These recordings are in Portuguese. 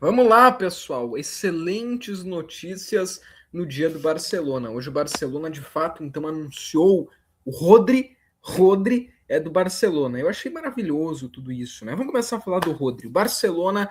Vamos lá, pessoal. Excelentes notícias no dia do Barcelona. Hoje o Barcelona, de fato, então anunciou o Rodri. Rodri é do Barcelona. Eu achei maravilhoso tudo isso, né? Vamos começar a falar do Rodri. O Barcelona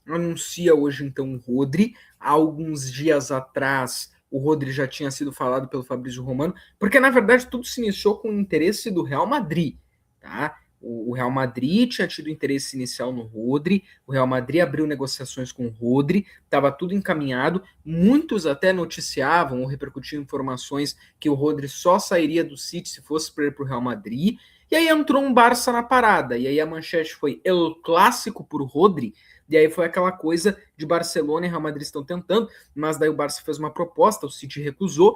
anuncia hoje, então, o Rodri. Há alguns dias atrás, o Rodri já tinha sido falado pelo Fabrício Romano, porque, na verdade, tudo se iniciou com o interesse do Real Madrid, tá? O Real Madrid tinha tido interesse inicial no Rodri, o Real Madrid abriu negociações com o Rodri, estava tudo encaminhado. Muitos até noticiavam ou repercutiam informações que o Rodri só sairia do City se fosse para ir para o Real Madrid. E aí entrou um Barça na parada. E aí a manchete foi El Clássico por Rodri. E aí foi aquela coisa de Barcelona e Real Madrid estão tentando, mas daí o Barça fez uma proposta, o City recusou.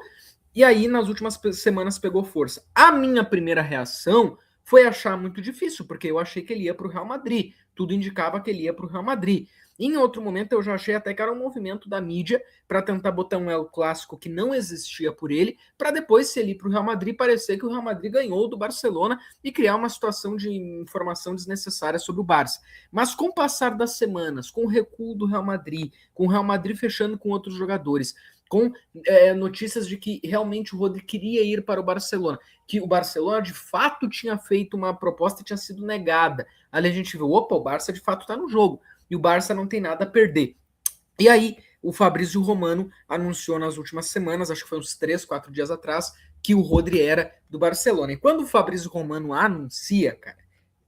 E aí nas últimas semanas pegou força. A minha primeira reação foi achar muito difícil, porque eu achei que ele ia para o Real Madrid. Tudo indicava que ele ia para o Real Madrid. Em outro momento, eu já achei até que era um movimento da mídia para tentar botar um El Clássico que não existia por ele, para depois, se ele ir para o Real Madrid, parecer que o Real Madrid ganhou do Barcelona e criar uma situação de informação desnecessária sobre o Barça. Mas com o passar das semanas, com o recuo do Real Madrid, com o Real Madrid fechando com outros jogadores, com notícias de que realmente o Rodri queria ir para o Barcelona, que o Barcelona de fato tinha feito uma proposta e tinha sido negada. Ali a gente viu, opa, o Barça de fato está no jogo, e o Barça não tem nada a perder. E aí o Fabrício Romano anunciou nas últimas semanas, acho que foi uns 3, 4 dias atrás, que o Rodri era do Barcelona. E quando o Fabrício Romano anuncia, cara,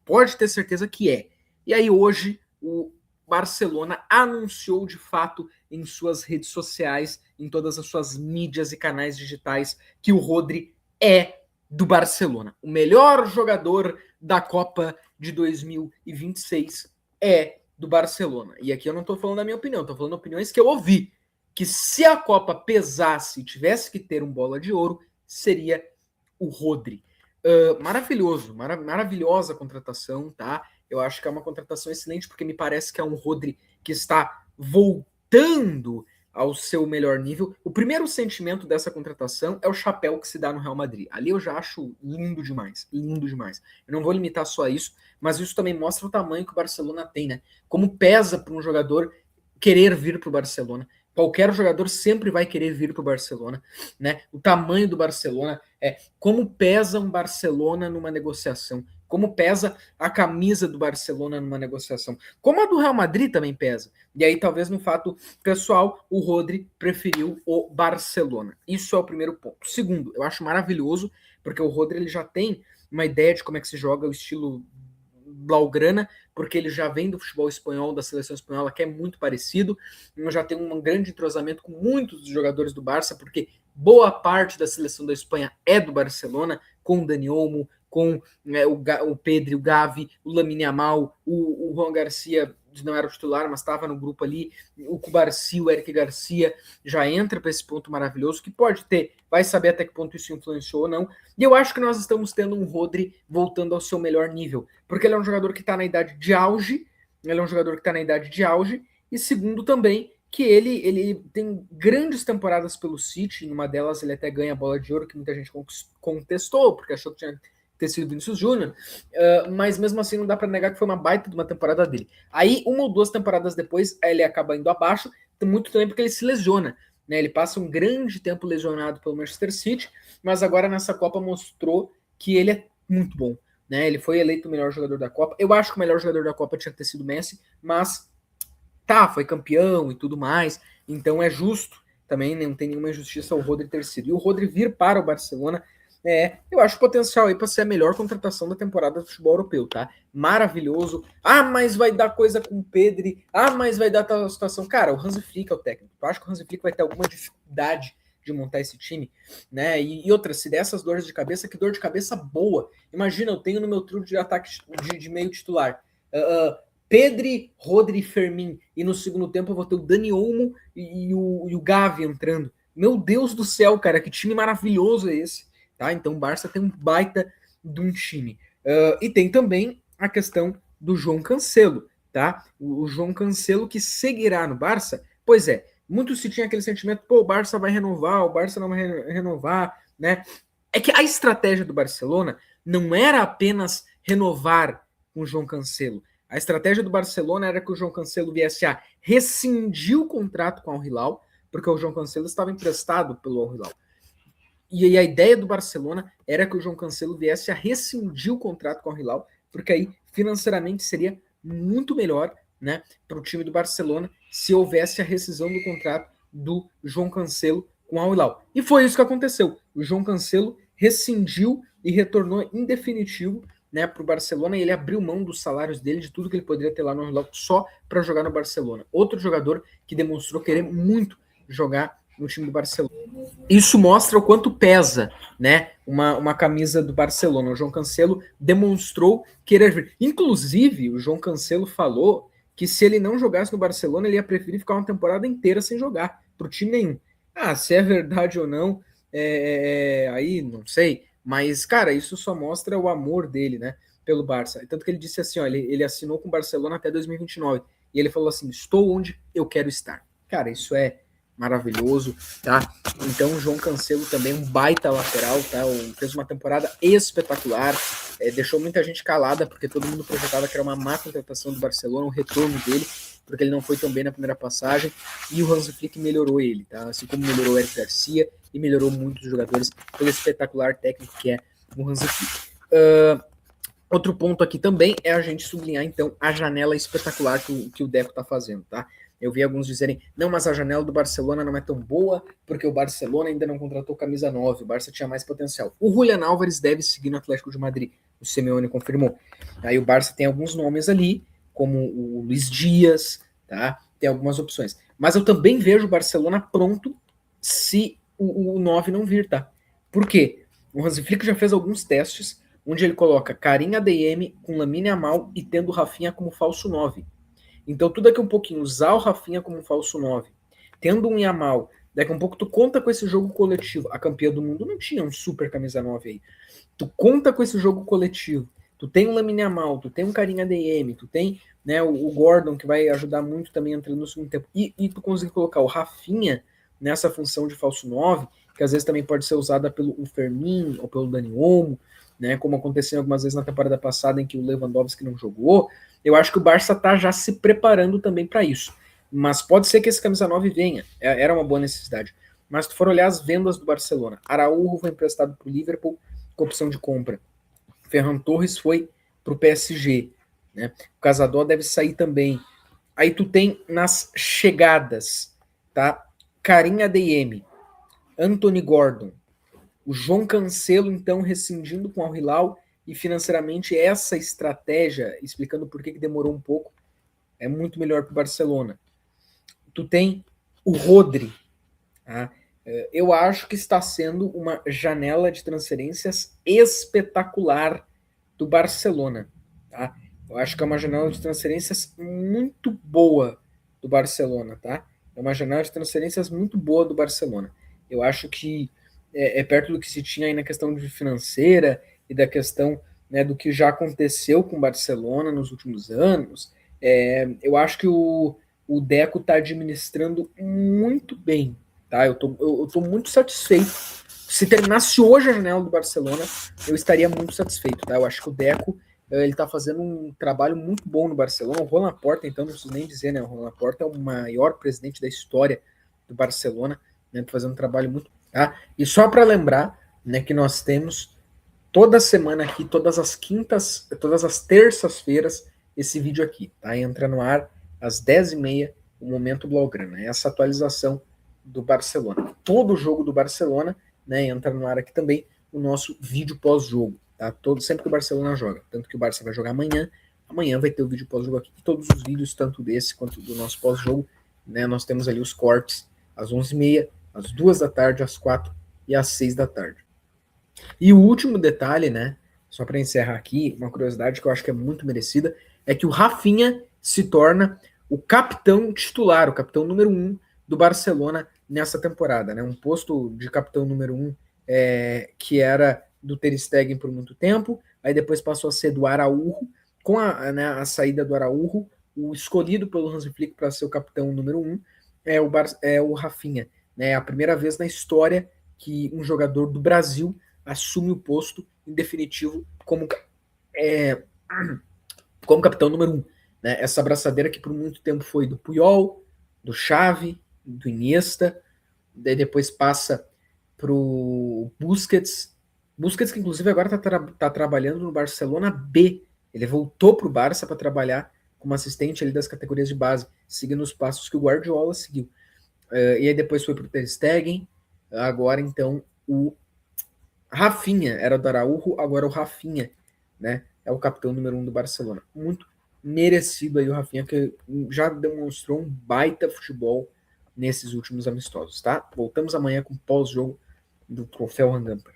pode ter certeza que é. E aí hoje o Barcelona anunciou de fato em suas redes sociais, em todas as suas mídias e canais digitais, que o Rodri é do Barcelona. O melhor jogador da Copa de 2026 é do Barcelona. E aqui eu não estou falando da minha opinião, estou falando opiniões que eu ouvi. Que se a Copa pesasse e tivesse que ter um bola de ouro, seria o Rodri. Maravilhoso, maravilhosa contratação, tá? Eu acho que é uma contratação excelente, porque me parece que é um Rodri que está voltando ao seu melhor nível. O primeiro sentimento dessa contratação é o chapéu que se dá no Real Madrid. Ali eu já acho lindo demais, lindo demais. Eu não vou limitar só a isso, mas isso também mostra o tamanho que o Barcelona tem, né? Como pesa para um jogador querer vir para o Barcelona. Qualquer jogador sempre vai querer vir para o Barcelona, né? O tamanho do Barcelona como pesa um Barcelona numa negociação, como pesa a camisa do Barcelona numa negociação, como a do Real Madrid também pesa. E aí talvez no fato pessoal o Rodri preferiu o Barcelona. Isso é o primeiro ponto. Segundo, eu acho maravilhoso porque o Rodri ele já tem uma ideia de como é que se joga o estilo blaugrana, porque ele já vem do futebol espanhol, da seleção espanhola, que é muito parecido, já tem um grande entrosamento com muitos dos jogadores do Barça, porque boa parte da seleção da Espanha é do Barcelona, com o Dani Olmo, com o Pedri, o Gavi, o Lamine Yamal, o Juan Garcia não era o titular, mas estava no grupo ali, o Cubarci, o Eric Garcia, já entra para esse ponto maravilhoso, que pode ter, vai saber até que ponto isso influenciou ou não, e eu acho que nós estamos tendo um Rodri voltando ao seu melhor nível, porque ele é um jogador que está na idade de auge, e segundo também, que ele tem grandes temporadas pelo City, em uma delas ele até ganha a bola de ouro, que muita gente contestou, porque achou que tinha ter sido Vinícius Júnior, mas mesmo assim não dá para negar que foi uma baita de uma temporada dele. Aí, uma ou duas temporadas depois, ele acaba indo abaixo, muito também porque ele se lesiona, né? Ele passa um grande tempo lesionado pelo Manchester City, mas agora nessa Copa mostrou que ele é muito bom, né? Ele foi eleito o melhor jogador da Copa. Eu acho que o melhor jogador da Copa tinha que ter sido Messi, mas foi campeão e tudo mais, então é justo também, não tem nenhuma injustiça o Rodri ter sido. E o Rodri vir para o Barcelona, eu acho potencial aí para ser a melhor contratação da temporada do futebol europeu, tá? Maravilhoso. Ah, mas vai dar coisa com o Pedri. Ah, mas vai dar tal situação. Cara, o Hansi Flick é o técnico. Eu acho que o Hansi Flick vai ter alguma dificuldade de montar esse time, né? E outra, se dessas dores de cabeça, que dor de cabeça boa. Imagina, eu tenho no meu trio de ataque de meio titular. Pedri, Rodri e Fermin. E no segundo tempo eu vou ter o Dani Olmo e o Gavi entrando. Meu Deus do céu, cara, que time maravilhoso é esse. Tá? Então o Barça tem um baita de um time. E tem também a questão do João Cancelo. Tá? O João Cancelo que seguirá no Barça. Pois é, muito se tinha aquele sentimento, pô, o Barça vai renovar, o Barça não vai renovar, né? É que a estratégia do Barcelona não era apenas renovar com o João Cancelo. A estratégia do Barcelona era que o João Cancelo viesse a rescindir o contrato com o Al Hilal, porque o João Cancelo estava emprestado pelo Al Hilal. E aí a ideia do Barcelona era que o João Cancelo viesse a rescindir o contrato com o Al Hilal, porque aí financeiramente seria muito melhor, né, para o time do Barcelona se houvesse a rescisão do contrato do João Cancelo com o Al Hilal. E foi isso que aconteceu. O João Cancelo rescindiu e retornou em definitivo, né, para o Barcelona, e ele abriu mão dos salários dele, de tudo que ele poderia ter lá no Al Hilal, só para jogar no Barcelona. Outro jogador que demonstrou querer muito jogar no time do Barcelona. Isso mostra o quanto pesa, né, uma camisa do Barcelona. O João Cancelo demonstrou querer vir. Inclusive, o João Cancelo falou que se ele não jogasse no Barcelona, ele ia preferir ficar uma temporada inteira sem jogar, pro time nenhum. Ah, se é verdade ou não, aí não sei. Mas, cara, isso só mostra o amor dele, né, pelo Barça. Tanto que ele disse assim, ó, ele assinou com o Barcelona até 2029. E ele falou assim, estou onde eu quero estar. Cara, isso é maravilhoso, tá? Então o João Cancelo também um baita lateral, tá? Fez uma temporada espetacular, deixou muita gente calada, porque todo mundo projetava que era uma má contratação do Barcelona, o retorno dele, porque ele não foi tão bem na primeira passagem, e o Hansi Flick melhorou ele, tá? Assim como melhorou o Eric Garcia e melhorou muitos jogadores pelo espetacular técnico que é o Hansi Flick. Outro ponto aqui também é a gente sublinhar, então, a janela espetacular que o Deco tá fazendo, tá? Eu vi alguns dizerem, não, mas a janela do Barcelona não é tão boa, porque o Barcelona ainda não contratou camisa 9, o Barça tinha mais potencial. O Julián Álvares deve seguir no Atlético de Madrid, o Simeone confirmou. Aí o Barça tem alguns nomes ali, como o Luiz Dias, tá? Tem algumas opções. Mas eu também vejo o Barcelona pronto se o 9 não vir, tá? Por quê? O Hansi Flick já fez alguns testes, onde ele coloca Karim ADM com Lamine Yamal e tendo o Rafinha como falso 9. Então, tu daqui um pouquinho usar o Rafinha como falso 9, tendo um Yamal, daqui um pouco tu conta com esse jogo coletivo. A campeã do mundo não tinha um super camisa 9 aí. Tu conta com esse jogo coletivo. Tu tem o Lamine Yamal, tu tem um Karim ADM, tu tem, né, o Gordon, que vai ajudar muito também entrando no segundo tempo. E tu consegue colocar o Rafinha nessa função de falso 9, que às vezes também pode ser usada pelo Fermin ou pelo Dani Olmo, né, como aconteceu algumas vezes na temporada passada em que o Lewandowski não jogou. Eu acho que o Barça tá já se preparando também para isso. Mas pode ser que esse camisa 9 venha. Era uma boa necessidade. Mas se tu for olhar as vendas do Barcelona, Araújo foi emprestado para o Liverpool com opção de compra. Ferran Torres foi para o PSG. Né? O Casador deve sair também. Aí tu tem nas chegadas, tá? Karim ADM, Anthony Gordon, o João Cancelo, então, rescindindo com o Al Hilal, e financeiramente essa estratégia, explicando por que demorou um pouco, é muito melhor para o Barcelona. Tu tem o Rodri. Tá? Eu acho que está sendo uma janela de transferências espetacular do Barcelona. Tá? Eu acho que é uma janela de transferências muito boa do Barcelona. Tá? É uma janela de transferências muito boa do Barcelona. Eu acho que é perto do que se tinha aí na questão de financeira e da questão, né, do que já aconteceu com o Barcelona nos últimos anos. Eu acho que o Deco está administrando muito bem. Tá? Eu tô muito satisfeito. Se terminasse hoje a janela do Barcelona, eu estaria muito satisfeito. Tá? Eu acho que o Deco ele está fazendo um trabalho muito bom no Barcelona. O Juan Laporta, então, não preciso nem dizer, né? O Juan Laporta é o maior presidente da história do Barcelona, né? Fazendo um trabalho muito. Tá? E só para lembrar, né, que nós temos toda semana aqui, todas as quintas, todas as terças-feiras, esse vídeo aqui, tá? Entra no ar às 10h30, o Momento Blaugrana. Essa atualização do Barcelona. Todo jogo do Barcelona, né, entra no ar aqui também o nosso vídeo pós-jogo, tá? Sempre que o Barcelona joga. Tanto que o Barça vai jogar amanhã vai ter o vídeo pós-jogo aqui. E todos os vídeos, tanto desse quanto do nosso pós-jogo, né, nós temos ali os cortes às 11h30, às 2h da tarde, às 4h e às 6h da tarde. E o último detalhe, né, só para encerrar aqui, uma curiosidade que eu acho que é muito merecida, é que o Rafinha se torna o capitão titular, o capitão número 1 do Barcelona nessa temporada, né? Um posto de capitão número 1 que era do Ter Stegen por muito tempo, aí depois passou a ser do Araújo, com a saída do Araújo, o escolhido pelo Hansi Flick para ser o capitão número 1 é o Rafinha, né? É a primeira vez na história que um jogador do Brasil assume o posto em definitivo como capitão número 1. né? Essa abraçadeira que por muito tempo foi do Puyol, do Xavi, do Iniesta, daí depois passa pro Busquets. Busquets que inclusive agora tá trabalhando no Barcelona B. Ele voltou pro Barça para trabalhar como assistente ali das categorias de base, seguindo os passos que o Guardiola seguiu. E aí depois foi pro Ter Stegen, agora então o Rafinha, era do Araújo, agora o Rafinha, né? É o capitão número 1 do Barcelona. Muito merecido aí o Rafinha, que já demonstrou um baita futebol nesses últimos amistosos, tá? Voltamos amanhã com pós-jogo do Troféu Rangamper.